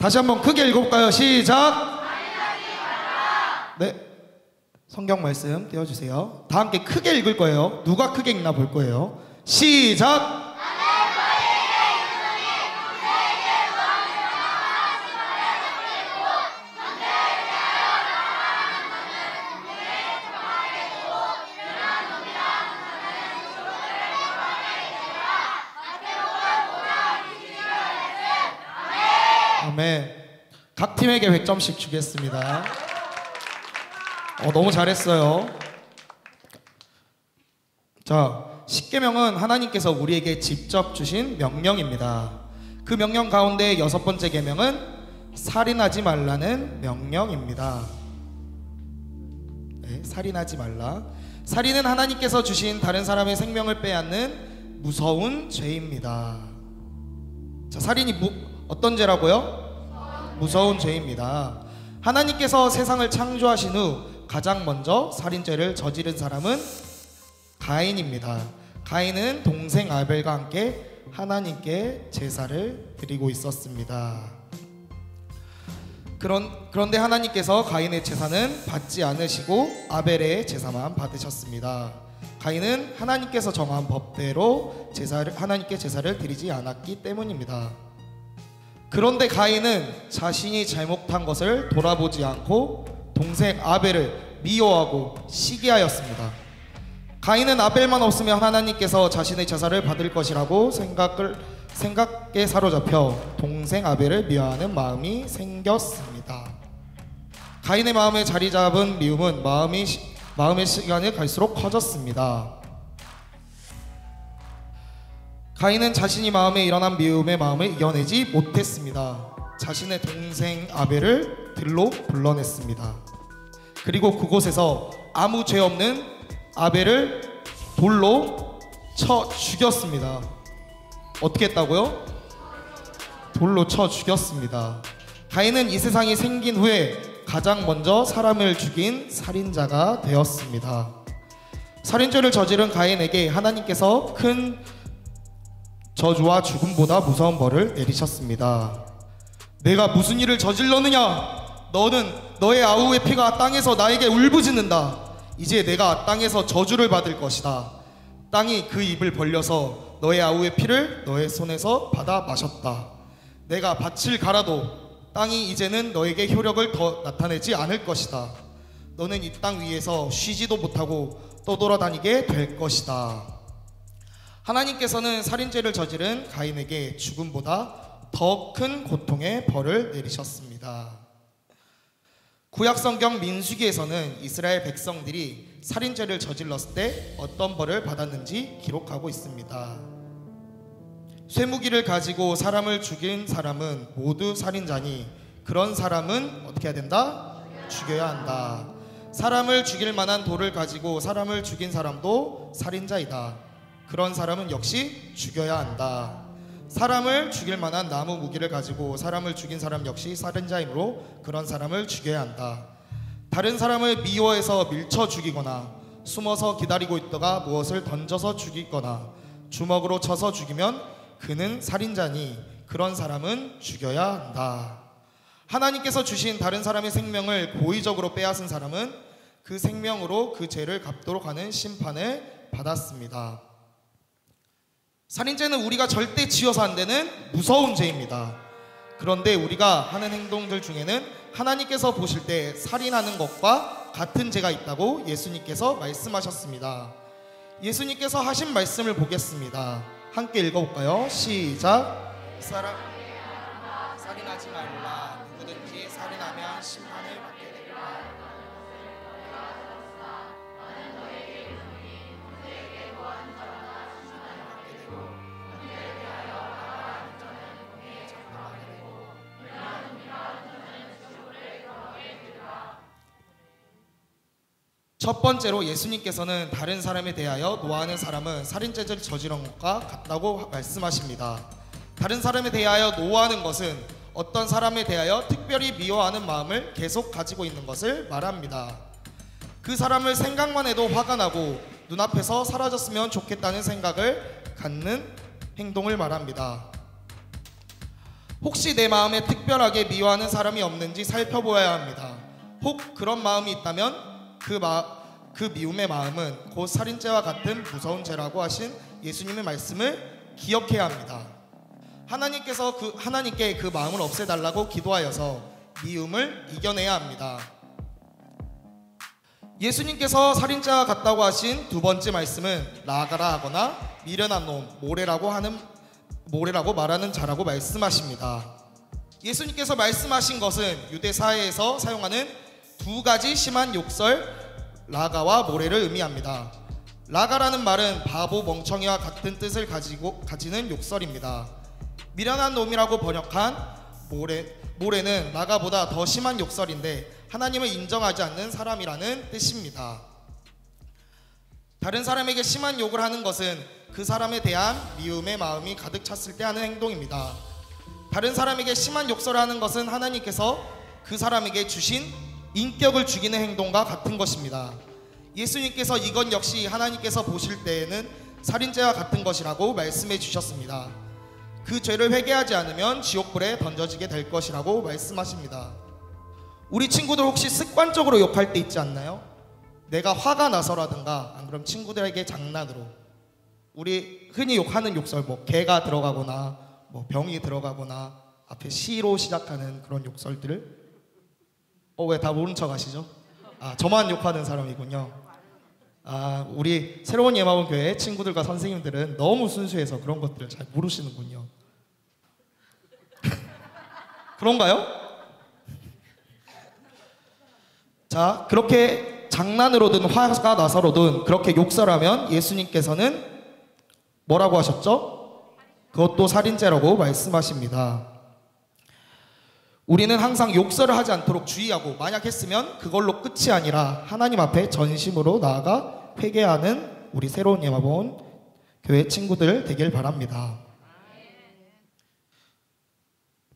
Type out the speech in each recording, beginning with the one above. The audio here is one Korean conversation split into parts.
다시 한번 크게 읽어볼까요? 시작! 네, 성경 말씀 띄워주세요. 다 함께 크게 읽을 거예요. 누가 크게 읽나 볼 거예요. 시작! 아멘. 각 팀에게 100점씩 주겠습니다. 너무 잘했어요. 자, 십계명은 하나님께서 우리에게 직접 주신 명령입니다. 그 명령 가운데 6번째 계명은 살인하지 말라는 명령입니다. 네, 살인하지 말라. 살인은 하나님께서 주신 다른 사람의 생명을 빼앗는 무서운 죄입니다. 자, 살인이 어떤 죄라고요? 무서운 죄입니다. 하나님께서 세상을 창조하신 후 가장 먼저 살인죄를 저지른 사람은 가인입니다. 가인은 동생 아벨과 함께 하나님께 제사를 드리고 있었습니다. 그런데 하나님께서 가인의 제사는 받지 않으시고 아벨의 제사만 받으셨습니다. 가인은 하나님께서 정한 법대로 하나님께 제사를 드리지 않았기 때문입니다. 그런데 가인은 자신이 잘못한 것을 돌아보지 않고 동생 아벨을 미워하고 시기하였습니다. 가인은 아벨만 없으면 하나님께서 자신의 제사를 받을 것이라고 생각에 사로잡혀 동생 아벨을 미워하는 마음이 생겼습니다. 가인의 마음에 자리 잡은 미움은 마음의 시간이 갈수록 커졌습니다. 가인은 자신이 마음에 일어난 미움의 마음을 이겨내지 못했습니다. 자신의 동생 아벨을 들로 불러냈습니다. 그리고 그곳에서 아무 죄 없는 아벨을 돌로 쳐 죽였습니다. 어떻게 했다고요? 돌로 쳐 죽였습니다. 가인은 이 세상이 생긴 후에 가장 먼저 사람을 죽인 살인자가 되었습니다. 살인죄를 저지른 가인에게 하나님께서 큰 저주와 죽음보다 무서운 벌을 내리셨습니다. 내가 무슨 일을 저질렀느냐? 너의 아우의 피가 땅에서 나에게 울부짖는다. 이제 내가 땅에서 저주를 받을 것이다. 땅이 그 입을 벌려서 너의 아우의 피를 너의 손에서 받아 마셨다. 내가 밭을 갈아도 땅이 이제는 너에게 효력을 더 나타내지 않을 것이다. 너는 이 땅 위에서 쉬지도 못하고 떠돌아다니게 될 것이다. 하나님께서는 살인죄를 저지른 가인에게 죽음보다 더 큰 고통의 벌을 내리셨습니다. 구약성경 민수기에서는 이스라엘 백성들이 살인죄를 저질렀을 때 어떤 벌을 받았는지 기록하고 있습니다. 쇠무기를 가지고 사람을 죽인 사람은 모두 살인자니 그런 사람은 어떻게 해야 된다? 죽여야 한다. 사람을 죽일 만한 돌을 가지고 사람을 죽인 사람도 살인자이다. 그런 사람은 역시 죽여야 한다. 사람을 죽일 만한 나무 무기를 가지고 사람을 죽인 사람 역시 살인자이므로 그런 사람을 죽여야 한다. 다른 사람을 미워해서 밀쳐 죽이거나 숨어서 기다리고 있다가 무엇을 던져서 죽이거나 주먹으로 쳐서 죽이면 그는 살인자니 그런 사람은 죽여야 한다. 하나님께서 주신 다른 사람의 생명을 고의적으로 빼앗은 사람은 그 생명으로 그 죄를 갚도록 하는 심판을 받았습니다. 살인죄는 우리가 절대 지어서 안 되는 무서운 죄입니다. 그런데 우리가 하는 행동들 중에는 하나님께서 보실 때 살인하는 것과 같은 죄가 있다고 예수님께서 말씀하셨습니다. 예수님께서 하신 말씀을 보겠습니다. 함께 읽어볼까요? 시작. 살인하지 말라. 누구든지 살인하면 심판을 받게 되리라. 첫 번째로 예수님께서는 다른 사람에 대하여 노하는 사람은 살인죄를 저지른 것과 같다고 말씀하십니다. 다른 사람에 대하여 노하는 것은 어떤 사람에 대하여 특별히 미워하는 마음을 계속 가지고 있는 것을 말합니다. 그 사람을 생각만 해도 화가 나고 눈앞에서 사라졌으면 좋겠다는 생각을 갖는 행동을 말합니다. 혹시 내 마음에 특별하게 미워하는 사람이 없는지 살펴보아야 합니다. 혹 그런 마음이 있다면 그 미움의 마음은 곧 살인죄와 같은 무서운 죄라고 하신 예수님의 말씀을 기억해야 합니다. 하나님께 그 마음을 없애달라고 기도하여서 미움을 이겨내야 합니다. 예수님께서 살인죄와 같다고 하신 두 번째 말씀은 나아가라 하거나 미련한 놈, 모래라고 말하는 자라고 말씀하십니다. 예수님께서 말씀하신 것은 유대 사회에서 사용하는 두 가지 심한 욕설 라가와 모래를 의미합니다. 라가라는 말은 바보, 멍청이와 같은 뜻을 가지는 욕설입니다. 미련한 놈이라고 번역한 모래는 라가보다 더 심한 욕설인데 하나님을 인정하지 않는 사람이라는 뜻입니다. 다른 사람에게 심한 욕을 하는 것은 그 사람에 대한 미움의 마음이 가득 찼을 때 하는 행동입니다. 다른 사람에게 심한 욕설을 하는 것은 하나님께서 그 사람에게 주신 인격을 죽이는 행동과 같은 것입니다. 예수님께서 이건 역시 하나님께서 보실 때에는 살인죄와 같은 것이라고 말씀해 주셨습니다. 그 죄를 회개하지 않으면 지옥불에 던져지게 될 것이라고 말씀하십니다. 우리 친구들 혹시 습관적으로 욕할 때 있지 않나요? 내가 화가 나서라든가 안 그럼 친구들에게 장난으로 우리 흔히 욕하는 욕설 뭐 개가 들어가거나 뭐 병이 들어가거나 앞에 시로 시작하는 그런 욕설들을 왜 다 모른 척 하시죠? 저만 욕하는 사람이군요. 우리 새로운 예마본 교회 친구들과 선생님들은 너무 순수해서 그런 것들을 잘 모르시는군요. 그런가요? 자, 그렇게 장난으로든 화가 나서로든 그렇게 욕설하면 예수님께서는 뭐라고 하셨죠? 그것도 살인죄라고 말씀하십니다. 우리는 항상 욕설을 하지 않도록 주의하고 만약 했으면 그걸로 끝이 아니라 하나님 앞에 전심으로 나아가 회개하는 우리 새로운 예마본 교회 친구들 되길 바랍니다.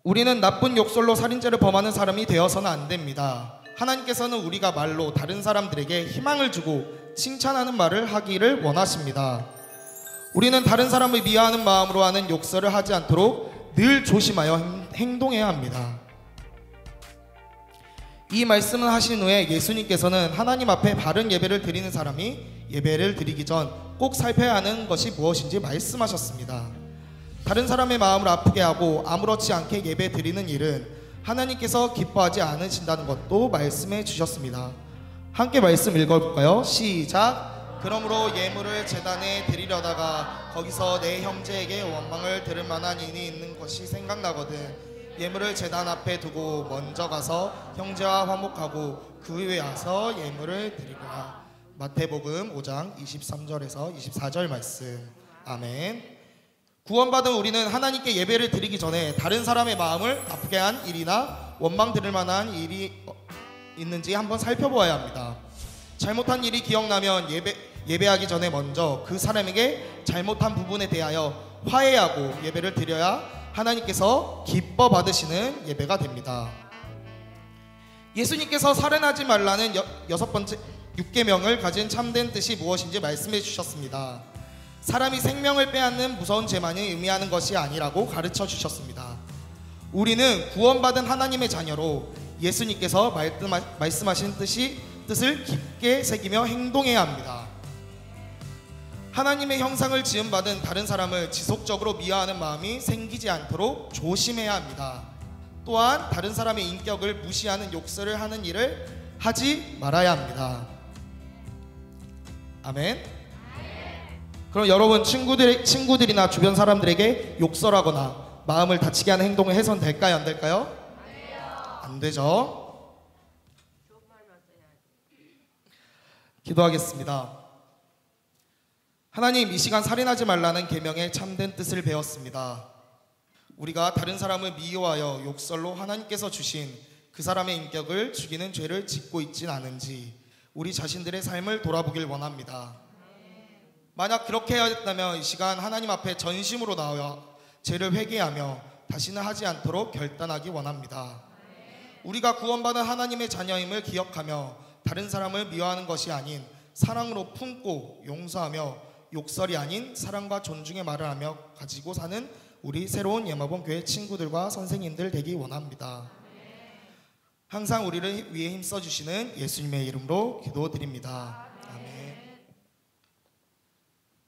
우리는 나쁜 욕설로 살인죄를 범하는 사람이 되어서는 안 됩니다. 하나님께서는 우리가 말로 다른 사람들에게 희망을 주고 칭찬하는 말을 하기를 원하십니다. 우리는 다른 사람을 미워하는 마음으로 하는 욕설을 하지 않도록 늘 조심하여 행동해야 합니다. 이 말씀을 하신 후에 예수님께서는 하나님 앞에 바른 예배를 드리는 사람이 예배를 드리기 전 꼭 살펴야 하는 것이 무엇인지 말씀하셨습니다. 다른 사람의 마음을 아프게 하고 아무렇지 않게 예배 드리는 일은 하나님께서 기뻐하지 않으신다는 것도 말씀해 주셨습니다. 함께 말씀 읽어볼까요? 시작! 그러므로 예물을 제단에 드리려다가 거기서 내 형제에게 원망을 들을 만한 일이 있는 것이 생각나거든 예물을 제단 앞에 두고 먼저 가서 형제와 화목하고 그 후에 와서 예물을 드리거라. 마태복음 5장 23절에서 24절 말씀. 아멘. 구원받은 우리는 하나님께 예배를 드리기 전에 다른 사람의 마음을 아프게 한 일이나 원망 들을 만한 일이 있는지 한번 살펴보아야 합니다. 잘못한 일이 기억나면 예배하기 전에 먼저 그 사람에게 잘못한 부분에 대하여 화해하고 예배를 드려야 하나님께서 기뻐 받으시는 예배가 됩니다. 예수님께서 살인하지 말라는 6번째 6계명을 가진 참된 뜻이 무엇인지 말씀해 주셨습니다. 사람이 생명을 빼앗는 무서운 죄만이 의미하는 것이 아니라고 가르쳐 주셨습니다. 우리는 구원받은 하나님의 자녀로 예수님께서 말씀하신 뜻을 깊게 새기며 행동해야 합니다. 하나님의 형상을 지음받은 다른 사람을 지속적으로 미워하는 마음이 생기지 않도록 조심해야 합니다. 또한 다른 사람의 인격을 무시하는 욕설을 하는 일을 하지 말아야 합니다. 아멘. 그럼 여러분 친구들이나 주변 사람들에게 욕설하거나 마음을 다치게 하는 행동을 해서는 될까요? 안 될까요? 안 되죠. 기도하겠습니다. 하나님, 이 시간 살인하지 말라는 계명의 참된 뜻을 배웠습니다. 우리가 다른 사람을 미워하여 욕설로 하나님께서 주신 그 사람의 인격을 죽이는 죄를 짓고 있진 않은지 우리 자신들의 삶을 돌아보길 원합니다. 만약 그렇게 해야겠다면 이 시간 하나님 앞에 전심으로 나와 죄를 회개하며 다시는 하지 않도록 결단하기 원합니다. 우리가 구원받은 하나님의 자녀임을 기억하며 다른 사람을 미워하는 것이 아닌 사랑으로 품고 용서하며 욕설이 아닌 사랑과 존중의 말을 하며 가지고 사는 우리 새로운 예마봉 교회 친구들과 선생님들 되기 원합니다. 항상 우리를 위해 힘써 주시는 예수님의 이름으로 기도드립니다.